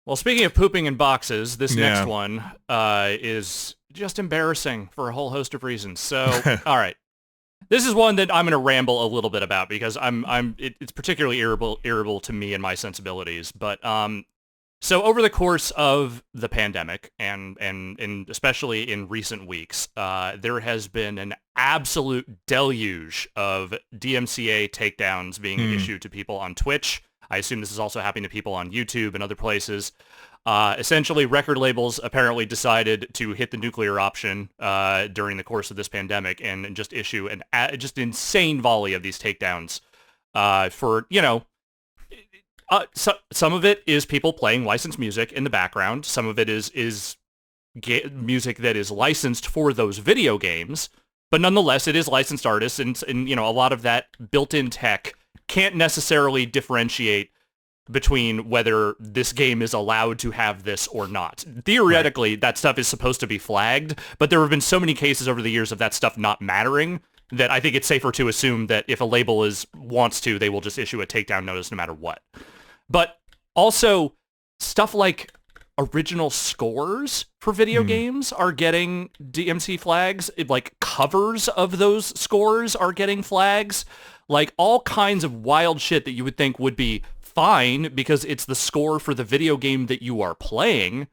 Well, speaking of pooping in boxes, this Yeah. next one is just embarrassing for a whole host of reasons. So, all right. This is one that I'm going to ramble a little bit about because it's particularly irritable to me and my sensibilities. But so over the course of the pandemic and especially in recent weeks, there has been an absolute deluge of DMCA takedowns being issued to people on Twitch. I assume this is also happening to people on YouTube and other places. Essentially, record labels apparently decided to hit the nuclear option during the course of this pandemic and just issue an just insane volley of these takedowns for, some of it is people playing licensed music in the background. Some of it is music that is licensed for those video games. But nonetheless, it is licensed artists, and a lot of that built-in tech can't necessarily differentiate between whether this game is allowed to have this or not. Theoretically, that stuff is supposed to be flagged, but there have been so many cases over the years of that stuff not mattering that I think it's safer to assume that if a label wants to, they will just issue a takedown notice no matter what. But also, stuff like original scores for video games are getting DMC flags. Like covers of those scores are getting flags. Like all kinds of wild shit that you would think would be fine because it's the score for the video game that you are playing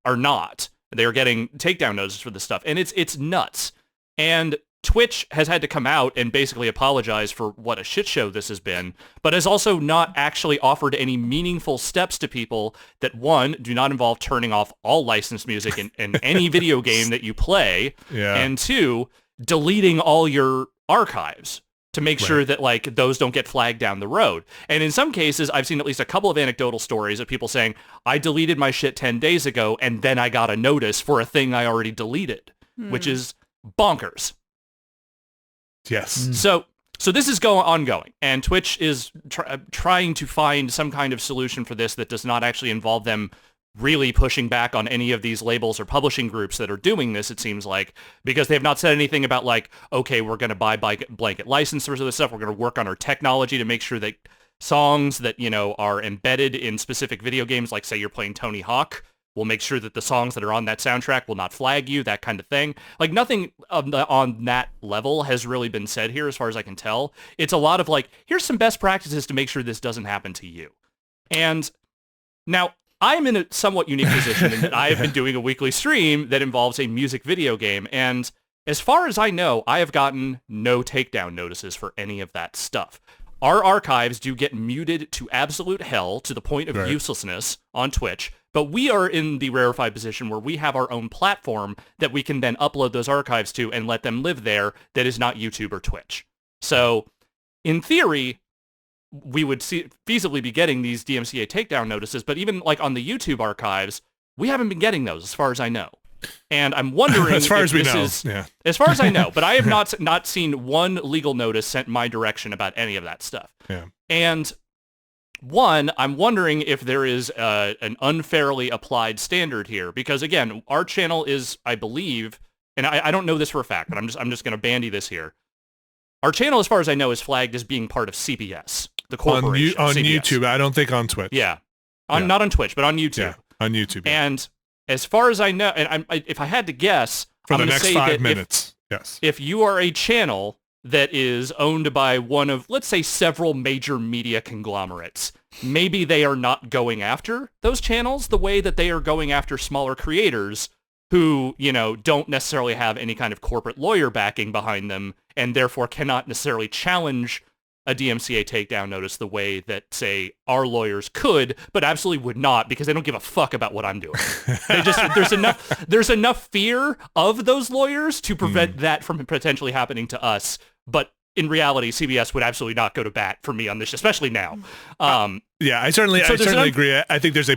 are not. They are getting takedown notices for this stuff. And it's nuts. And Twitch has had to come out and basically apologize for what a shit show this has been, but has also not actually offered any meaningful steps to people that, one, do not involve turning off all licensed music in any video game that you play, and two, deleting all your archives to make sure that like those don't get flagged down the road. And in some cases, I've seen at least a couple of anecdotal stories of people saying, I deleted my shit 10 days ago and then I got a notice for a thing I already deleted, which is bonkers. Yes. So this is ongoing, and Twitch is trying to find some kind of solution for this that does not actually involve them really pushing back on any of these labels or publishing groups that are doing this, it seems like, because they have not said anything about like, okay, we're going to buy blanket licenses for this stuff. We're going to work on our technology to make sure that songs that, are embedded in specific video games, like say you're playing Tony Hawk, we'll make sure that the songs that are on that soundtrack will not flag you, that kind of thing. Like nothing on that level has really been said here as far as I can tell. It's a lot of like, here's some best practices to make sure this doesn't happen to you. And now I'm in a somewhat unique position in that I have been doing a weekly stream that involves a music video game. And as far as I know, I have gotten no takedown notices for any of that stuff. Our archives do get muted to absolute hell to the point of uselessness on Twitch, but we are in the rarefied position where we have our own platform that we can then upload those archives to and let them live there that is not YouTube or Twitch. So in theory, we would feasibly be getting these DMCA takedown notices, but even like on the YouTube archives, we haven't been getting those as far as I know. And I'm wondering as far as we know, as far as I know, but I have not seen one legal notice sent my direction about any of that stuff. Yeah. And one, I'm wondering if there is an unfairly applied standard here, because again, our channel is, I believe, and I don't know this for a fact, but I'm just going to bandy this here. Our channel, as far as I know, is flagged as being part of CBS, the corporation. On CBS. YouTube, I don't think on Twitch. Yeah. Not on Twitch, but on YouTube. Yeah, on YouTube. Yeah. And as far as I know, and if I had to guess, for I'm the going to next say 5 that minutes, yes. If you are a channel that is owned by one of, let's say, several major media conglomerates, maybe they are not going after those channels the way that they are going after smaller creators who, don't necessarily have any kind of corporate lawyer backing behind them and therefore cannot necessarily challenge a DMCA takedown notice the way that, say, our lawyers could, but absolutely would not because they don't give a fuck about what I'm doing. There's enough fear of those lawyers to prevent that from potentially happening to us. But in reality, CBS would absolutely not go to bat for me on this, especially now. Yeah, I certainly agree. I think there's a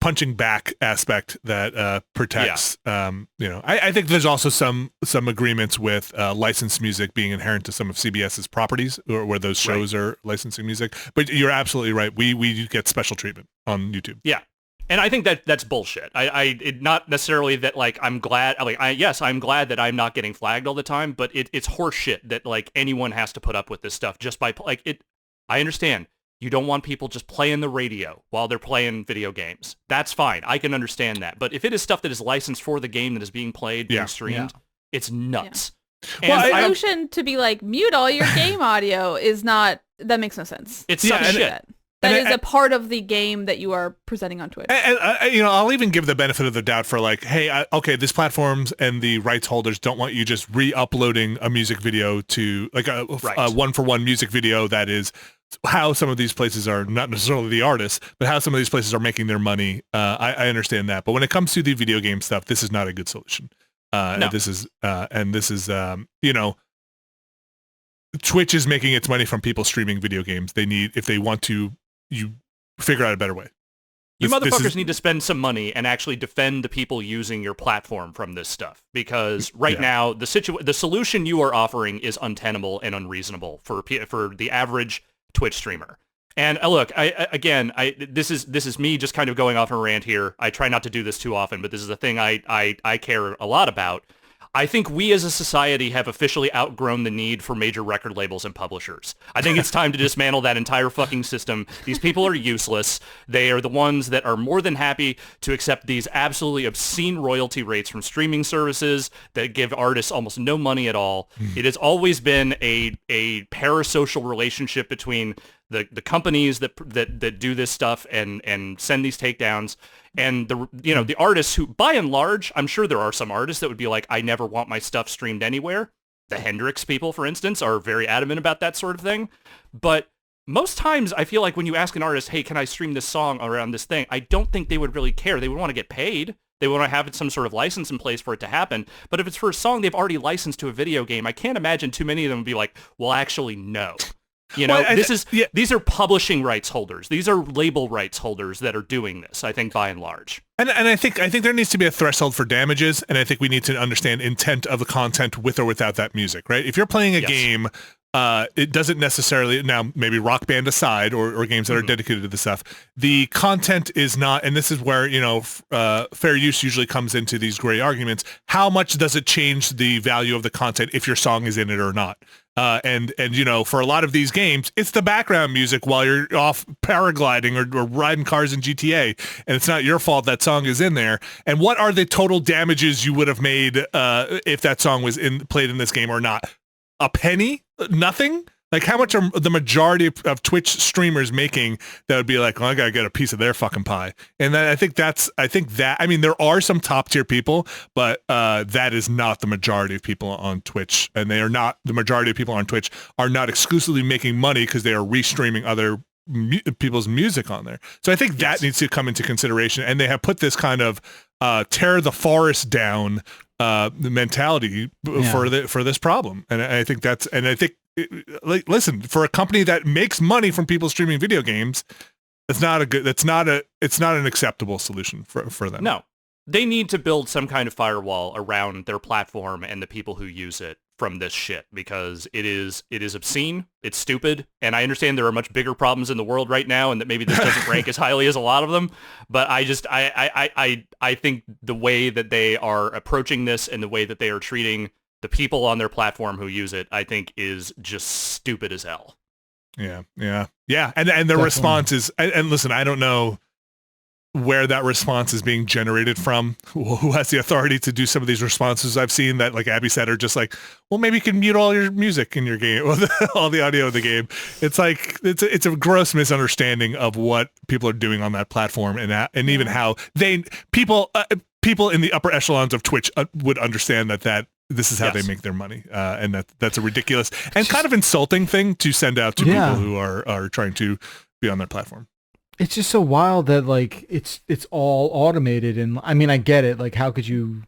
punching back aspect that protects. I think there's also some agreements with licensed music being inherent to some of CBS's properties, or where those shows are licensing music. But you're absolutely right. We get special treatment on YouTube. Yeah. And I think that's bullshit. It not necessarily that like I'm glad. I'm glad that I'm not getting flagged all the time, but it's horseshit that like anyone has to put up with this stuff just by like it. I understand You don't want people just playing the radio while they're playing video games. That's fine. I can understand that. But if it is stuff that is licensed for the game that is being played, being streamed, it's nuts. Yeah. And the solution to be like, mute all your game audio is not, that makes no sense. It's some shit. That is a part of the game that you are presenting on Twitch. And you know, I'll even give the benefit of the doubt for like, hey, okay, this platforms and the rights holders don't want you just re-uploading a music video to like a one-for-one music video that is how some of these places are, not necessarily the artists, but how some of these places are making their money. I understand that. But when it comes to the video game stuff, this is not a good solution. No. This is, you know, Twitch is making its money from people streaming video games. They need, if they want to, you figure out a better way. You motherfuckers need to spend some money and actually defend the people using your platform from this stuff, because now the solution you are offering is untenable and unreasonable for the average Twitch streamer. And look, this is me just kind of going off on a rant here. I try not to do this too often, but this is a thing I care a lot about. I think we as a society have officially outgrown the need for major record labels and publishers. I think it's time to dismantle that entire fucking system. These people are useless. They are the ones that are more than happy to accept these absolutely obscene royalty rates from streaming services that give artists almost no money at all. It has always been a parasocial relationship between the companies that do this stuff and send these takedowns, and the artists who, by and large, I'm sure there are some artists that would be like, I never want my stuff streamed anywhere. The Hendrix people, for instance, are very adamant about that sort of thing. But most times I feel like when you ask an artist, hey, can I stream this song around this thing? I don't think they would really care. They would want to get paid. They want to have some sort of license in place for it to happen. But if it's for a song they've already licensed to a video game, I can't imagine too many of them would be like, well, actually, no. You know, these are publishing rights holders. These are label rights holders that are doing this, I think, by and large. And I think there needs to be a threshold for damages, and I think we need to understand intent of the content with or without that music, right? If you're playing a game, it doesn't necessarily, now maybe Rock Band aside, or games that are dedicated to this stuff, the content is not, and this is where, you know, fair use usually comes into these gray arguments. How much does it change the value of the content if your song is in it or not? And you know, for a lot of these games, it's the background music while you're off paragliding or riding cars in GTA, and it's not your fault that song is in there. And what are the total damages you would have made if that song was played in this game or not? A penny? Nothing? Like, how much are the majority of Twitch streamers making that would be like, well, I gotta get a piece of their fucking pie? And then I mean, there are some top tier people, but that is not the majority of people on Twitch. And the majority of people on Twitch are not exclusively making money because they are restreaming other people's music on there. So I think that needs to come into consideration. And they have put this kind of tear the forest down mentality for this problem. And I think like, listen, for a company that makes money from people streaming video games, it's not an acceptable solution for them. No, they need to build some kind of firewall around their platform and the people who use it from this shit, because it is obscene, it's stupid, and I understand there are much bigger problems in the world right now, and that maybe this doesn't rank as highly as a lot of them. But I think the way that they are approaching this and the way that they are treating the people on their platform who use it, I think is just stupid as hell. Yeah. And the response is, and listen, I don't know where that response is being generated from, who has the authority to do some of these responses. I've seen that, like Abby said, are just like, well, maybe you can mute all your music in your game, all the audio of the game. It's like, it's a gross misunderstanding of what people are doing on that platform, and even how people in the upper echelons of Twitch would understand that this is how they make their money, and that's a ridiculous and kind of insulting thing to send out to people who are trying to be on their platform. It's just so wild that, like, it's all automated, and I mean, I get it. Like, how could you?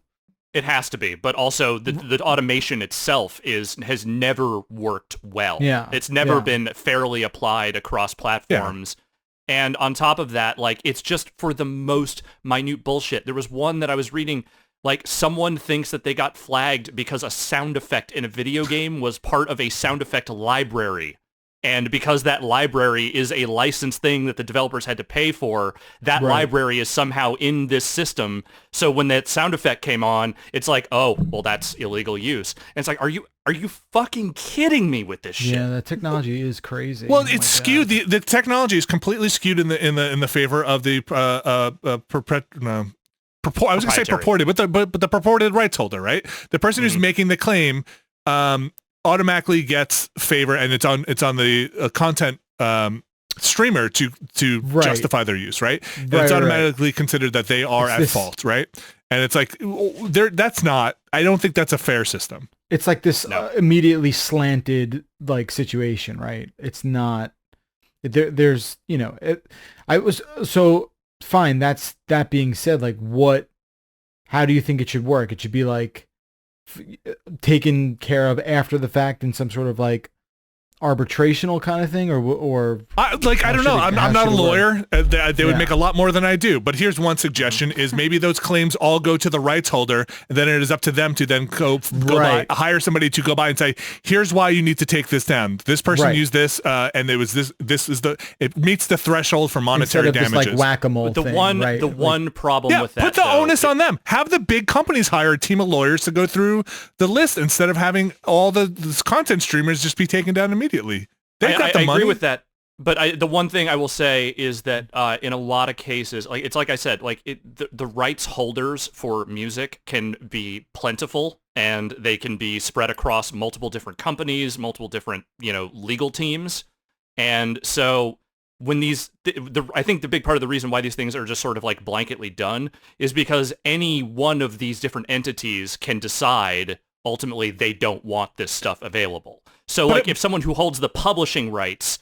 It has to be, but also the automation itself has never worked well. Yeah, it's never been fairly applied across platforms. Yeah. And on top of that, like, it's just for the most minute bullshit. There was one that I was reading. Like, someone thinks that they got flagged because a sound effect in a video game was part of a sound effect library And because that library is a licensed thing that the developers had to pay for, that library is somehow in this system. So when that sound effect came on, it's like, oh, well, that's illegal use. And it's like, are you fucking kidding me with this shit? Yeah, that technology is crazy. Well, it's skewed. The technology is completely skewed in the favor of the I was going to say purported, but the purported rights holder, right? The person who's making the claim automatically gets favor, and it's on the content streamer to justify their use, right? And it's automatically considered that they are at fault, right? And it's like that's not. I don't think that's a fair system. It's like this immediately slanted like situation, right? It's not. There's I was so. Fine. That being said, like how do you think it should work? It should be like taken care of after the fact in some sort of like arbitrational kind of thing, or I don't know. I'm not a lawyer. They would make a lot more than I do. But here's one suggestion: is maybe those claims all go to the rights holder, and then it is up to them to then go by, hire somebody to go by and say, "Here's why you need to take this down. This person used this, and it was this. This is it meets the threshold for monetary damages." This, like whack-a-mole thing, one problem with that. Put the onus on them. Have the big companies hire a team of lawyers to go through the list instead of having all the content streamers just be taken down immediately. They've got the money. I agree with that, but the one thing I will say is that in a lot of cases, like it's like I said, like the rights holders for music can be plentiful, and they can be spread across multiple different companies, multiple different legal teams, and so when I think the big part of the reason why these things are just sort of like blanketly done is because any one of these different entities can decide ultimately they don't want this stuff available. So if someone who holds the publishing rights,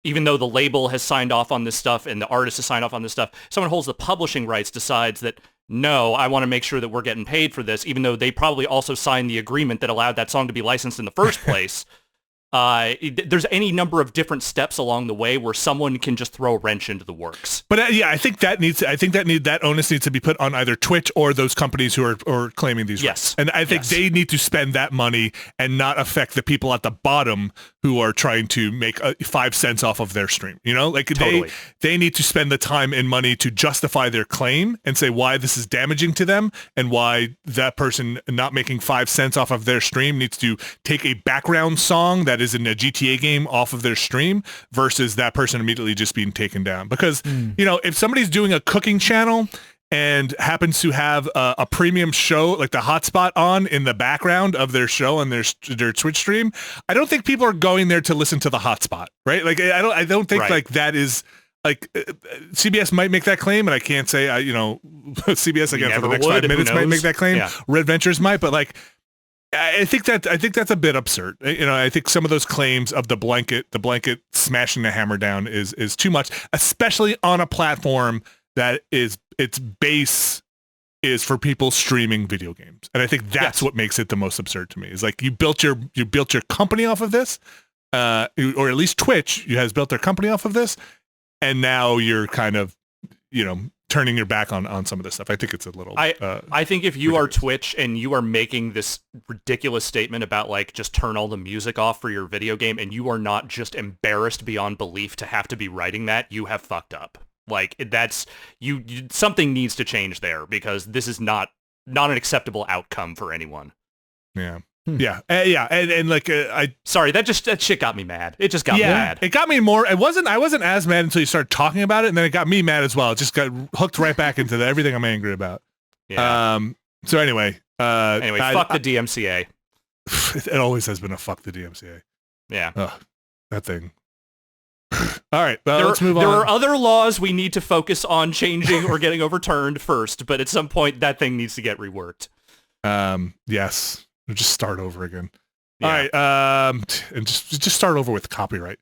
even though the label has signed off on this stuff and the artist has signed off on this stuff, someone who holds the publishing rights decides that, no, I want to make sure that we're getting paid for this, even though they probably also signed the agreement that allowed that song to be licensed in the first place. There's any number of different steps along the way where someone can just throw a wrench into the works. But I think that onus needs to be put on either Twitch or those companies who are claiming these rights. And I think they need to spend that money and not affect the people at the bottom who are trying to make 5 cents off of their stream. Totally. They need to spend the time and money to justify their claim and say why this is damaging to them and why that person not making 5 cents off of their stream needs to take a background song that is in a GTA game off of their stream versus that person immediately just being taken down. Because, if somebody's doing a cooking channel and happens to have a premium show like the hotspot on in the background of their show on their Twitch stream, I don't think people are going there to listen to the hotspot, right? Like, I don't think like that is like CBS might make that claim, and I can't say, CBS again for the next 5 minutes might make that claim. Yeah. Red Ventures might, but like, I think that's a bit absurd. I think some of those claims of the blanket smashing the hammer down is too much, especially on a platform that is its base is for people streaming video games. And I think that's what makes it the most absurd to me. Is like you built your company off of this, or at least Twitch has built their company off of this, and now you're kind of turning your back on some of this stuff. I think it's a little I think if you are Twitch and you are making this ridiculous statement about like just turn all the music off for your video game and you are not just embarrassed beyond belief to have to be writing that, you have fucked up. Like that's you something needs to change there because this is not an acceptable outcome for anyone. Yeah. Yeah, and like sorry, that shit got me mad. It just got me mad. It got me more. I wasn't as mad until you started talking about it, and then it got me mad as well. It just got hooked right back into everything I'm angry about. Yeah. So anyway, fuck the DMCA. It always has been a fuck the DMCA. Yeah. That thing. All right, well, let's move on. There are other laws we need to focus on changing or getting overturned first, but at some point that thing needs to get reworked. Yes. Just start over again. Yeah. All right, and just start over with copyright.